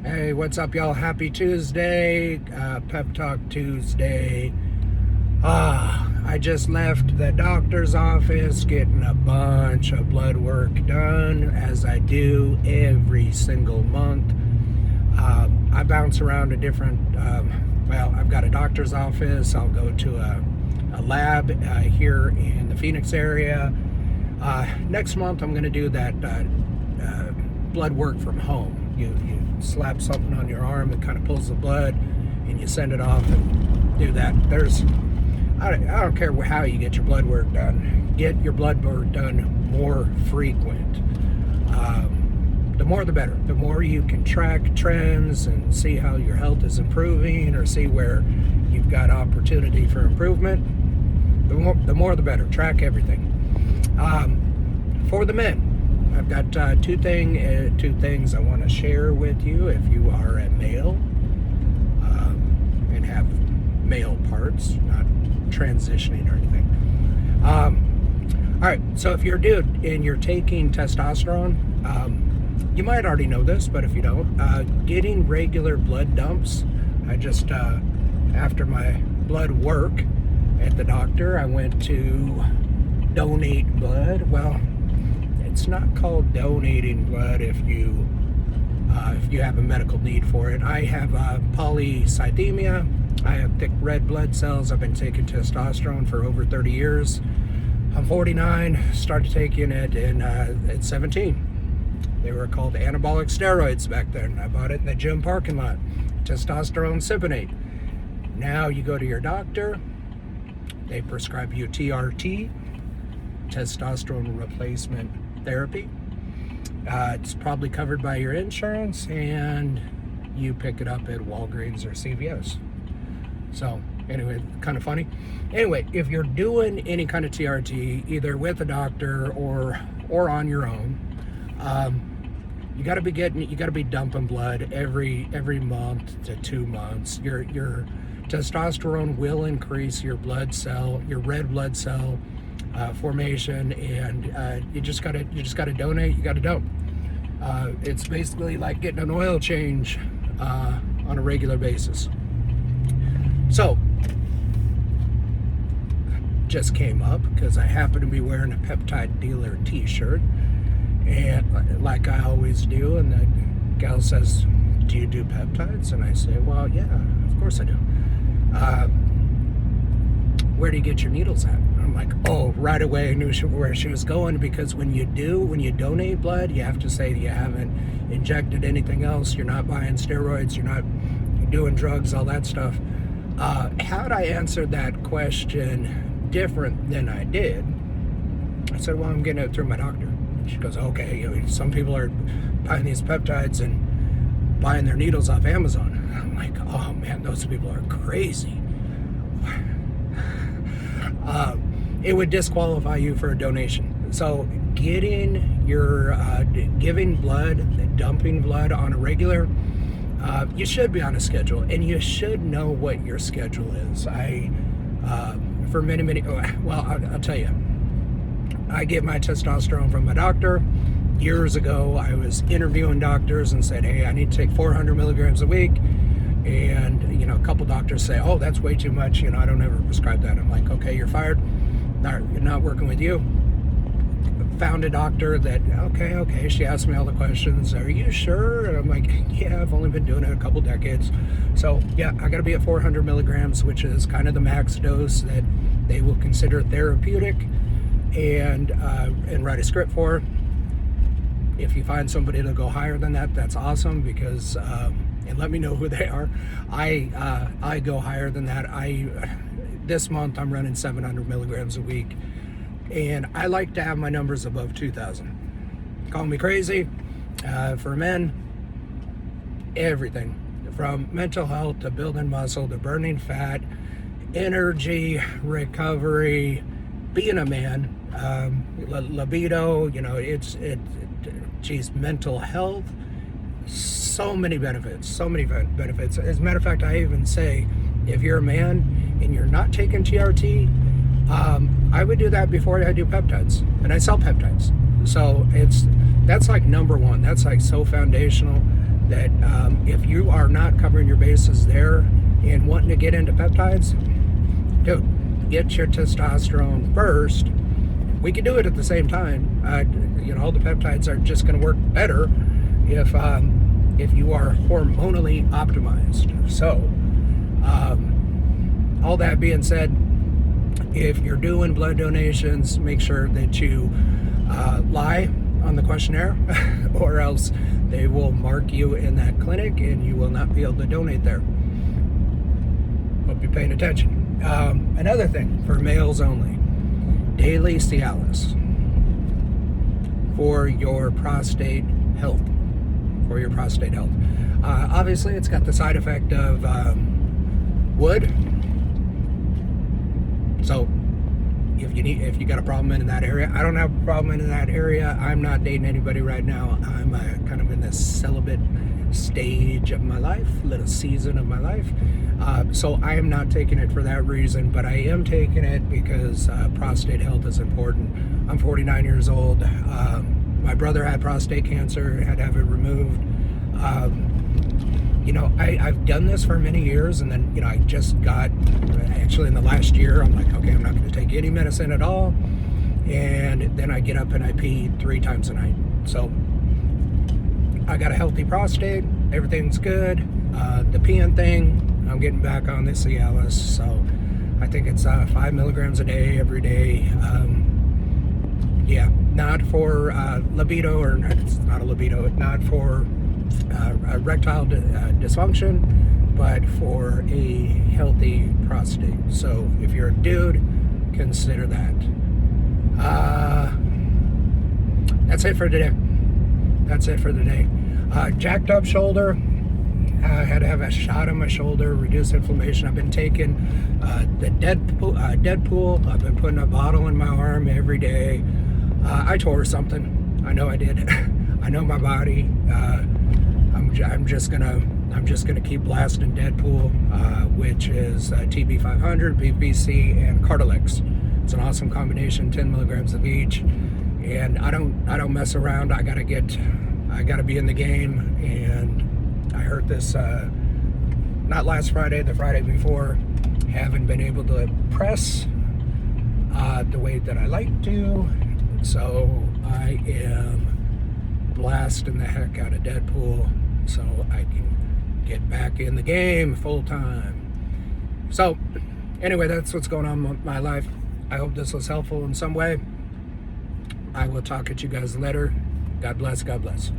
Hey, what's up, y'all? Happy Tuesday, Pep Talk Tuesday. I just left the doctor's office getting a bunch of blood work done, as I do every single month. I bounce around to different, I've got a doctor's office. I'll go to a lab here in the Phoenix area. Next month, I'm going to do that blood work from home. You slap something on your arm that kind of pulls the blood, and you send it off and do that. I don't care how you get your blood work done. Get your blood work done more frequent. The more the better. The more you can track trends and see how your health is improving, or see where you've got opportunity for improvement, the more the better. Track everything. For the men, I've got two things I want to share with you. If you are a male and have male parts, not transitioning or anything. All right, so if you're a dude and you're taking testosterone, you might already know this, but if you don't, getting regular blood dumps. I just, after my blood work at the doctor, I went to donate blood. Well, it's not called donating blood if you have a medical need for it. I have polycythemia. I have thick red blood cells. I've been taking testosterone for over 30 years. I'm 49. Started taking it at 17. They were called anabolic steroids back then. I bought it in the gym parking lot. Testosterone Cypionate. Now you go to your doctor. They prescribe you TRT, testosterone replacement therapy. It's probably covered by your insurance, and you pick it up at Walgreens or CVS. So anyway, kind of funny. Anyway, if you're doing any kind of TRT, either with a doctor or on your own, you got to be dumping blood every month to 2 months. Your testosterone will increase your red blood cell formation, and you just gotta donate. You gotta dump. It's basically like getting an oil change on a regular basis. So, just came up because I happen to be wearing a Peptide Dealer t-shirt, and like I always do, and the gal says, "Do you do peptides?" And I say, "Well, yeah, of course I do." Where do you get your needles at? I'm like, oh, right away I knew where she was going, because when you donate blood, you have to say that you haven't injected anything else, you're not buying steroids, you're not doing drugs, all that stuff. How'd I answered that question different than I did? I said, well, I'm getting it through my doctor. She goes, okay, some people are buying these peptides and buying their needles off Amazon. I'm like, oh man, those people are crazy. It would disqualify you for a donation. So giving blood, dumping blood on a regular, you should be on a schedule, and you should know what your schedule is. I'll tell you, I get my testosterone from my doctor. Years ago, I was interviewing doctors and said, hey, I need to take 400 milligrams a week. And, a couple doctors say, oh, that's way too much. I don't ever prescribe that. I'm like, okay, you're fired. Not working with you. Found a doctor that, okay. She asked me all the questions. Are you sure? And I'm like, yeah, I've only been doing it a couple decades. So, yeah, I got to be at 400 milligrams, which is kind of the max dose that they will consider therapeutic and write a script for. If you find somebody to go higher than that, that's awesome, because and let me know who they are. I go higher than that. This month I'm running 700 milligrams a week, and I like to have my numbers above 2,000. Call me crazy. For men, everything from mental health to building muscle to burning fat, energy, recovery, being a man, libido, mental health, so many benefits. As a matter of fact, I even say, if you're a man and you're not taking TRT, I would do that before I do peptides, and I sell peptides. So that's like number one. That's like so foundational. that if you are not covering your bases there and wanting to get into peptides, dude, get your testosterone first. We can do it at the same time. All the peptides are just going to work better if you are hormonally optimized. So, all that being said, if you're doing blood donations, make sure that you lie on the questionnaire, or else they will mark you in that clinic and you will not be able to donate there. Hope you're paying attention. Another thing for males only, daily Cialis for your prostate health. Obviously, it's got the side effect of wood. So if you got a problem in that area, I don't have a problem in that area. I'm not dating anybody right now. I'm kind of in this celibate stage of my life, little season of my life. So I am not taking it for that reason, but I am taking it because prostate health is important. I'm 49 years old. My brother had prostate cancer, had to have it removed. I've done this for many years, and then, I just got, actually in the last year, I'm like, okay, I'm not going to take any medicine at all. And then I get up and I pee 3 times a night. So I got a healthy prostate. Everything's good. The peeing thing, I'm getting back on the Cialis. So I think it's 5 milligrams a day, every day. Not for libido, or it's not a libido, not for erectile dysfunction, but for a healthy prostate. So if you're a dude, consider that. That's it for today. Jacked up shoulder. I had to have a shot on my shoulder, reduce inflammation. I've been taking the Deadpool. I've been putting a bottle in my arm every day. I tore something. I know I did. I know my body. I'm just gonna keep blasting Deadpool, which is TB500, BPC, and Cartilix. It's an awesome combination, 10 milligrams of each. And I don't mess around. I gotta be in the game. And I heard this not last Friday, the Friday before. Haven't been able to press the way that I like to. So I am blasting the heck out of Deadpool so I can get back in the game full time. So anyway, that's what's going on with my life. I hope this was helpful in some way. I will talk at you guys later. God bless. God bless.